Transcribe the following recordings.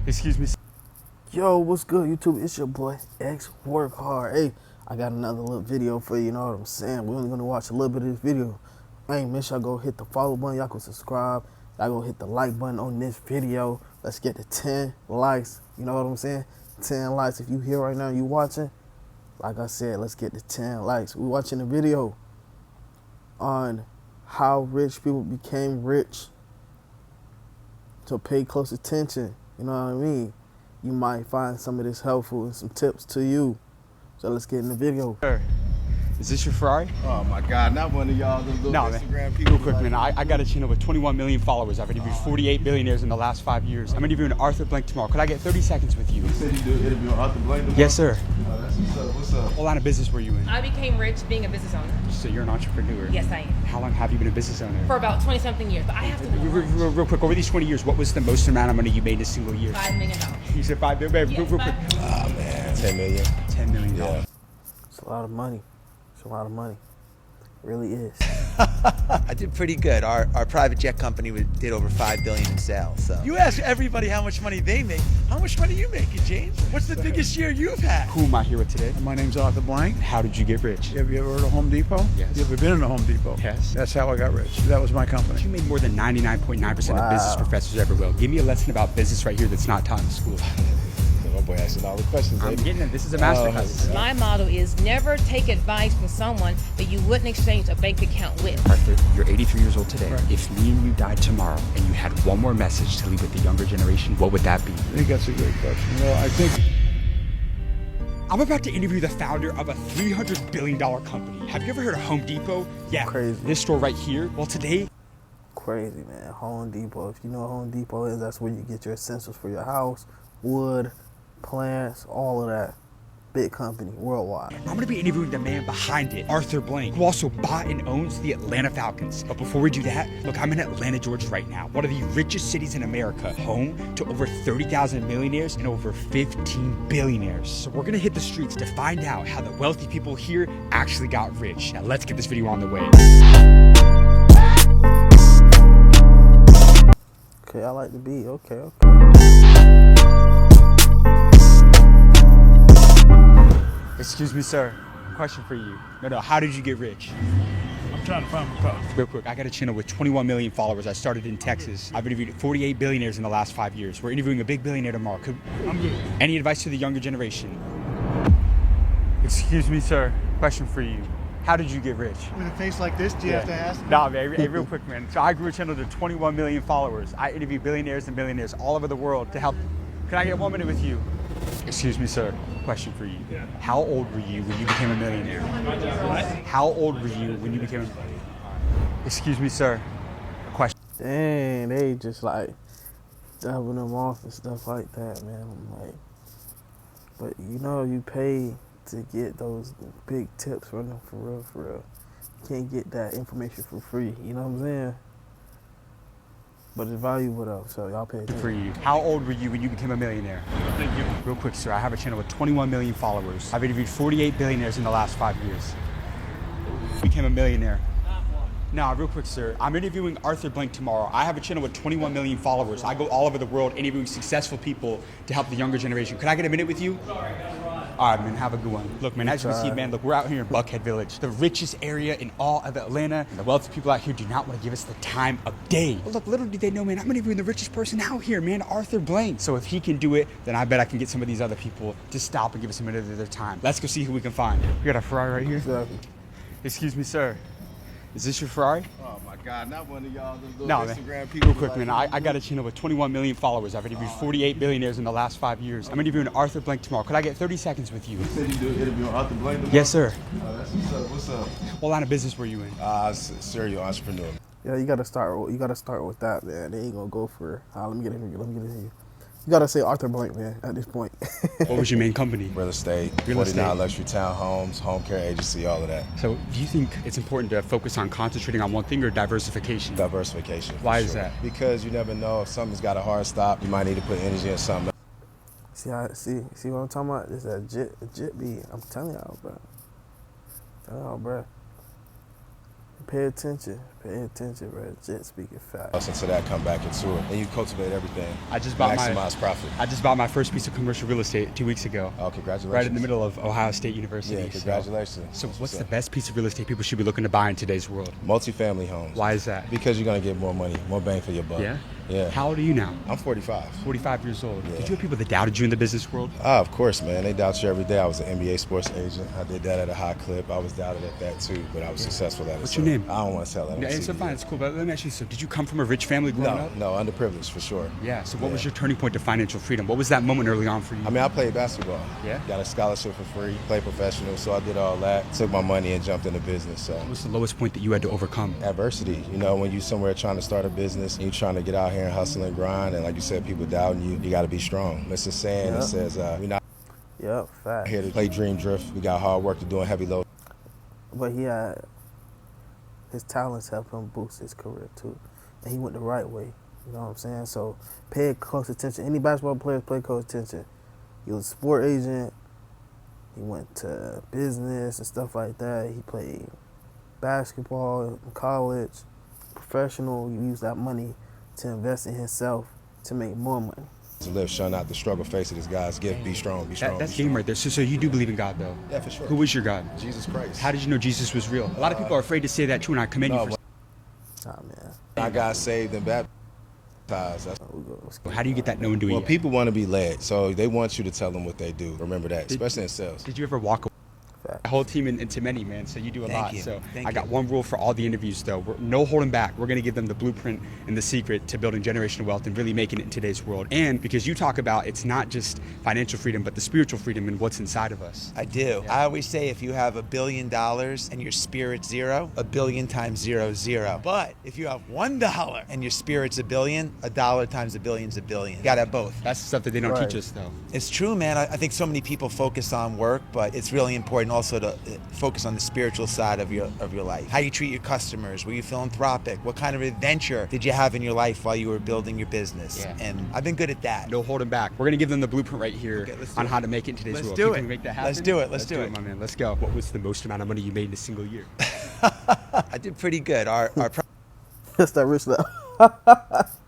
Excuse me. Yo, what's good, YouTube? It's your boy, Xworkhard. Hey, I got another little video for you, you know what I'm saying? We're only gonna watch a little bit of this video. Hey, make sure y'all go hit the follow button, y'all go subscribe, y'all go hit the like button on this video. Let's get to 10 likes, you know what I'm saying? 10 likes. If you here right now, you watching, like I said, let's get to 10 likes. We're watching a video on how rich people became rich. So pay close attention, you know what I mean? You might find some of this helpful and some tips to you. So let's get in the video. Sir, is this your Ferrari? Oh my God, not one of y'all those little Instagram people. Real quick, man. I got a channel with 21 million followers. I've interviewed 48 billionaires in the last 5 years. I'm interviewing Arthur Blank tomorrow. Could I get 30 seconds with you? You said you do an interview on Arthur Blank tomorrow? Yes, sir. Oh, that's what's up. What's up? What line of business were you in? I became rich being a business owner. So you're an entrepreneur? Yes, I am. How long have you been a business owner? For about 20-something years, but I have to go Real quick, over these 20 years, what was the most amount of money you made in a single year? $5 million. You said $5 million? Yes, Real quick. Oh man, 10 million. $10 million. Yeah. It's a lot of money. It's a lot of money. It really is. I did pretty good. Our private jet company did over $5 billion in sales. So You ask everybody how much money they make. How much money you making, James? What's the biggest year you've had? Who am I here with today? My name's Arthur Blank. How did you get rich? Have you ever heard of Home Depot? Yes. You ever been in a Home Depot? Yes. That's how I got rich. That was my company. You made more than 99.9% of business Wow. professors ever will. Give me a lesson about business right here that's not taught in school. My boy asking all the questions. I'm baby. getting it. This is a masterclass. My motto is never take advice from someone that you wouldn't exchange a bank account with. Arthur, you're 83 years old today. Right. If me and you died tomorrow and you had one more message to leave with the younger generation, what would that be? I think that's a great question. Well, I think I'm about to interview the founder of a $300 billion company. Have you ever heard of Home Depot? Yeah. Crazy. This store right here. Well, today, Crazy, man. Home Depot. If you know what Home Depot is, that's where you get your essentials for your house, wood, plants, all of that. Big company, worldwide. I'm going to be interviewing the man behind it, Arthur Blank, who also bought and owns the Atlanta Falcons. But before we do that, look, I'm in Atlanta, Georgia right now, one of the richest cities in America, home to over 30,000 millionaires and over 15 billionaires. So we're going to hit the streets to find out how the wealthy people here actually got rich. Now let's get this video on the way. Okay, I like the beat. Okay. Excuse me, sir. Question for you. No, how did you get rich? I'm trying to find my car. Real quick, I got a channel with 21 million followers. I started in Texas. I've interviewed 48 billionaires in the last 5 years. We're interviewing a big billionaire tomorrow. I'm good. Any advice to the younger generation? Excuse me, sir. Question for you. How did you get rich? With a face like this, do you have to ask? Nah, man, hey, real quick, man. So I grew a channel to 21 million followers. I interview billionaires and billionaires all over the world to help. Can I get 1 minute with you? Excuse me, sir. Question for you. Yeah. How old were you when you became a millionaire? What? How old were you when you became a... Excuse me, sir. Question. Dang, they just like dubbing them off and stuff like that, man. I'm like, but you know, you pay to get those big tips from them, for real. You can't get that information for free, you know what I'm saying? But it's valuable though, so y'all pay attention. For you. How old were you when you became a millionaire? Thank you. Real quick, sir. I have a channel with 21 million followers. I've interviewed 48 billionaires in the last 5 years. Became a millionaire. Nah, real quick, sir. I'm interviewing Arthur Blank tomorrow. I have a channel with 21 million followers. I go all over the world interviewing successful people to help the younger generation. Could I get a minute with you? All right, man, have a good one. Look, man, as you can see, man, look, we're out here in Buckhead Village, the richest area in all of Atlanta. And the wealthy people out here do not want to give us the time of day. But look, little do they know, man, I'm interviewing the richest person out here, man, Arthur Blank. So if he can do it, then I bet I can get some of these other people to stop and give us a minute of their time. Let's go see who we can find. We got a Ferrari right here. Exactly. Excuse me, sir. Is this your Ferrari? Oh my God, not one of y'all those little No, Instagram man. people. Real quick, man. I got a channel with 21 million followers. I've interviewed 48 billionaires in the last 5 years. I'm interviewing Arthur Blank tomorrow. Could I get 30 seconds with you? You said you do an interview on Arthur Blank tomorrow? Yes, sir. Oh, that's what's up. What's up? What line of business were you in? Serial entrepreneur. Yeah, you gotta start with that, man. They ain't gonna go for let me get in here. You gotta say Arthur Blank, man, at this point. What was your main company? Real estate, Real 49 estate. luxury townhomes, home care agency, all of that. So do you think it's important to focus on concentrating on one thing or diversification? Diversification. for Why is sure. that? Because you never know if something's got a hard stop, you might need to put energy in something. See what I'm talking about? It's that jit beat. I'm telling y'all, bro. Pay attention, bro. Just speaking facts. Into that, come back into it, and you cultivate everything. I just bought maximize profit. I just bought my first piece of commercial real estate 2 weeks ago. Oh, congratulations! Right in the middle of Ohio State University. Yeah, congratulations. So what's the best piece of real estate people should be looking to buy in today's world? Multifamily homes. Why is that? Because you're gonna get more money, more bang for your buck. Yeah? Yeah. How old are you now? I'm 45. 45 years old. Yeah. Did you have people that doubted you in the business world? Of course, man. They doubt you every day. I was an NBA sports agent. I did that at a high clip. I was doubted at that too, but I was successful at it. What's your name? I don't want to tell that. Yeah, it's so fine. It's cool. But let me ask you, so did you come from a rich family growing up? No, underprivileged for sure. Yeah. So what was your turning point to financial freedom? What was that moment early on for you? I mean, I played basketball. Yeah? Got a scholarship for free, played professional, so I did all that. Took my money and jumped into business. So What was the lowest point that you had to overcome? adversity. You know, when you're somewhere trying to start a business, and you're trying to get out here and hustle and grind, and like you said, people doubting you, you got to be strong. It's a saying that says, we're not Yep, facts. here to play dream drift. We got hard work to do and heavy load. But he had his talents helped him boost his career too, and he went the right way. You know what I'm saying? So pay close attention. Any basketball players pay close attention. He was a sport agent. He went to business and stuff like that. He played basketball in college, professional. He used that money to invest in himself to make more money. To live, shun out the struggle, face it as God's gift. Be strong, be strong. That's be strong. game right there. So you do believe in God, though? Yeah, for sure. Who is your God? Jesus Christ. How did you know Jesus was real? A lot of people are afraid to say that too, and I commend you for. Ah, man. I got saved and baptized. That's How do you get that no one doing well, it? people want to be led, so they want you to tell them what they do. Remember that, especially in sales. Did you ever walk away? The whole team into many, man. So you do a Thank lot. you. So Thank I got you. one rule for all the interviews, though. We're no holding back. We're going to give them the blueprint and the secret to building generational wealth and really making it in today's world. And because you talk about it's not just financial freedom, but the spiritual freedom and what's inside of us. I do. I always say if you have $1 billion and your spirit's zero, 1 billion times zero is zero. But if you have $1 and your spirit's $1 billion, $1 times $1 billion is $1 billion. You gotta have both. That's the stuff that they don't Right. teach us, though. It's true, man. I think so many people focus on work, but it's really important also to focus on the spiritual side of your life. How you treat your customers. Were you philanthropic? What kind of adventure did you have in your life while you were building your business? Yeah. And I've been good at that. No holding back. We're going to give them the blueprint right here Okay, let's do on it. how to make it in today's Let's world. do Can it. we make that happen? Let's do it. Let's do it. My man. Let's go. What was the most amount of money you made in a single year? I did pretty good. Our That's that rich stuff.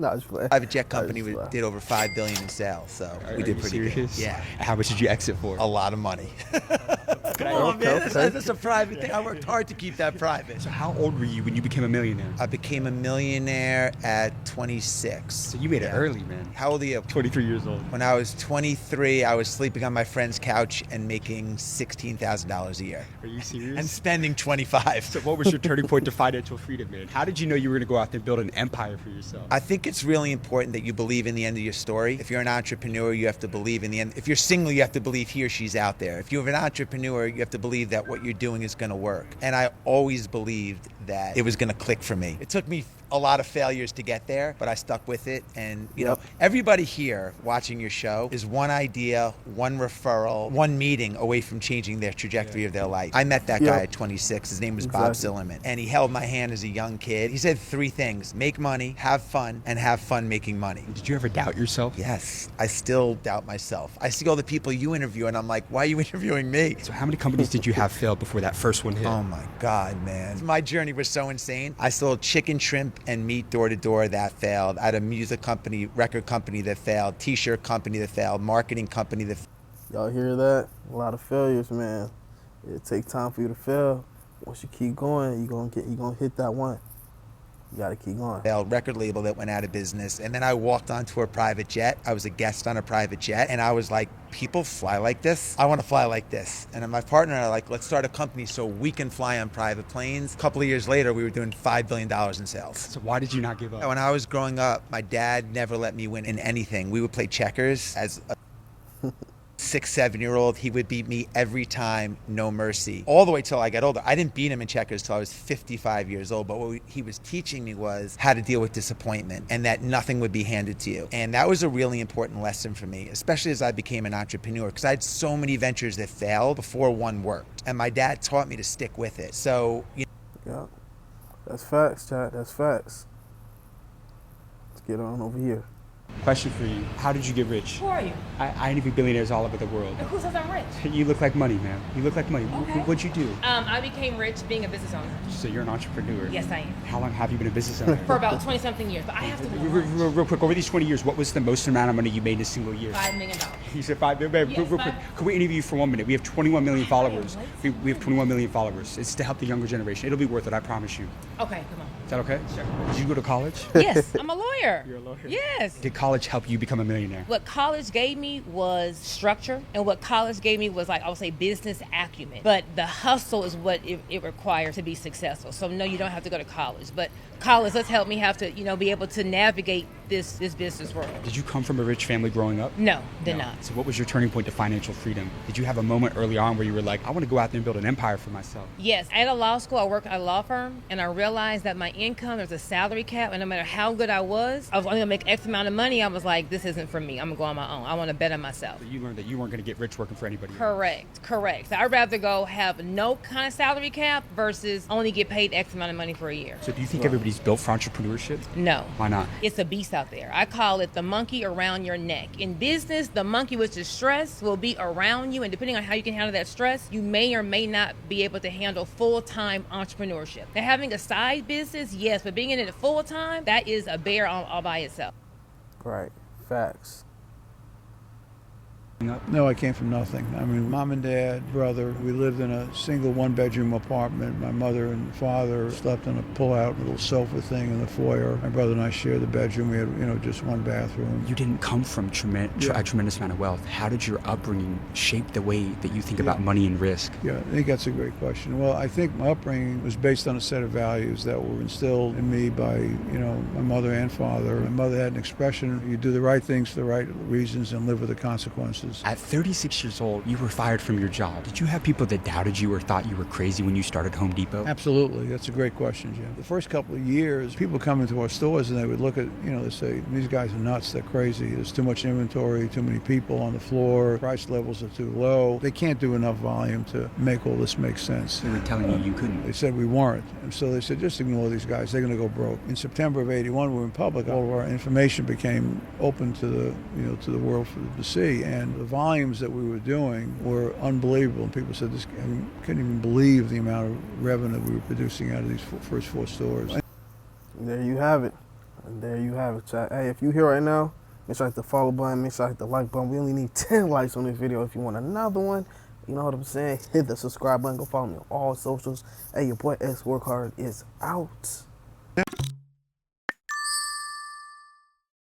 No, it's playing. private jet company That's fine. did over $5 billion in sales, so Are we did you pretty serious? good. Yeah. How much did you exit for? A lot of money. Come on, Okay, man. okay. That's a private thing. I worked hard to keep that private. So how old were you when you became a millionaire? I became a millionaire at 26. So you made it early, man. How old are you? 23 years old. When I was 23, I was sleeping on my friend's couch and making $16,000 a year. Are you serious? And spending 25. So what was your turning point to financial freedom, man? How did you know you were going to go out there and build an empire for yourself? I think it's really important that you believe in the end of your story. If you're an entrepreneur, you have to believe in the end. If you're single, you have to believe he or she's out there. If you're an entrepreneur, you have to believe that what you're doing is going to work. And I always believed that it was going to click for me. It took me a lot of failures to get there, but I stuck with it. And, you know, everybody here watching your show is one idea, one referral, one meeting away from changing their trajectory of their life. I met that guy at 26. His name was Bob Sillerman. And he held my hand as a young kid. He said 3 things: make money, have fun, and have fun making money. Did you ever doubt yourself? Yes, I still doubt myself. I see all the people you interview and I'm like, why are you interviewing me? So how many companies did you have fail before that first one hit? Oh my God, man. My journey was so insane. I sold chicken, shrimp, and meat door to door. That failed. I had a music company, record company that failed, t-shirt company that failed, marketing company that Y'all hear that? A lot of failures, man. It takes time for you to fail. Once you keep going, you gonna hit that one. You gotta keep going. failed, record label that went out of business. And then I walked onto a private jet. I was a guest on a private jet. And I was like, people fly like this? I want to fly like this. And then my partner and I were like, let's start a company so we can fly on private planes. A couple of years later, we were doing $5 billion in sales. So why did you not give up? When I was growing up, my dad never let me win in anything. We would play checkers as a 6, 7-year-old. He would beat me every time, no mercy. All the way till I got older. I didn't beat him in checkers till I was 55 years old. But what he was teaching me was how to deal with disappointment and that nothing would be handed to you. And that was a really important lesson for me, especially as I became an entrepreneur, because I had so many ventures that failed before one worked. And my dad taught me to stick with it. So, you know, Yeah, that's facts, chat. That's facts. Let's get on over here. Question for you. How did you get rich? Who are you? I interview billionaires all over the world. And who says I'm rich? You look like money, man. You look like money. Okay. What'd you do? I became rich being a business owner. So you're an entrepreneur. Yes, I am. How long have you been a business owner? For about 20-something years, but I have to go Real quick, over these 20 years, what was the most amount of money you made in a single year? $5 million. You said $5 million. Yes, Real quick, can we interview you for 1 minute? We have 21 million followers. We have 21 million followers. It's to help the younger generation. It'll be worth it, I promise you. Okay, come on. Is that okay? Did you go to college? Yes, I'm a lawyer. You're a lawyer? Yes. Did college help you become a millionaire? What college gave me was structure, and what college gave me was, like, I would say, business acumen. But the hustle is what it requires to be successful. So no, you don't have to go to college, but college does help me have to, be able to navigate this business world. Did you come from a rich family growing up? No, did not. So what was your turning point to financial freedom? Did you have a moment early on where you were like, I want to go out there and build an empire for myself? Yes, at a law school, I worked at a law firm, and I realized that my income, there's a salary cap, and no matter how good I was only gonna make X amount of money. I was like, this isn't for me. I'm gonna go on my own. I want to bet on myself. So you learned that you weren't going to get rich working for anybody else. Correct. So I'd rather go have no kind of salary cap versus only get paid X amount of money for a year. So do you think everybody's built for entrepreneurship? No. Why not? It's a beast out there. I call it the monkey around your neck. In business, the monkey, which is stress, will be around you, and depending on how you can handle that stress, you may or may not be able to handle full-time entrepreneurship. Now, having a side business, yes, but being in it full-time, that is a bear all by itself. Right. Facts. No, I came from nothing. I mean, mom and dad, brother, we lived in a single one-bedroom apartment. My mother and father slept on a pull-out little sofa thing in the foyer. My brother and I shared the bedroom. We had, just one bathroom. You didn't come from a tremendous amount of wealth. How did your upbringing shape the way that you think about money and risk? Yeah, I think that's a great question. Well, I think my upbringing was based on a set of values that were instilled in me by, my mother and father. My mother had an expression, you do the right things for the right reasons and live with the consequences. At 36 years old, you were fired from your job. Did you have people that doubted you or thought you were crazy when you started Home Depot? Absolutely. That's a great question, Jim. The first couple of years, people come into our stores and they would look at, they say, these guys are nuts, they're crazy. There's too much inventory, too many people on the floor, price levels are too low. They can't do enough volume to make all this make sense. They were telling you couldn't. They said we weren't. And so they said, just ignore these guys, they're going to go broke. In September of '81, we were in public. All of our information became open to the, to the world to see. And the volumes that we were doing were unbelievable. And people said, couldn't even believe the amount of revenue we were producing out of these first 4 stores. There you have it. And there you have it, chat. Hey, if you're here right now, make sure you hit the follow button, make sure you hit the like button. We only need 10 likes on this video. If you want another one, you know what I'm saying? Hit the subscribe button. Go follow me on all socials. Hey, your boy Xworkhard is out.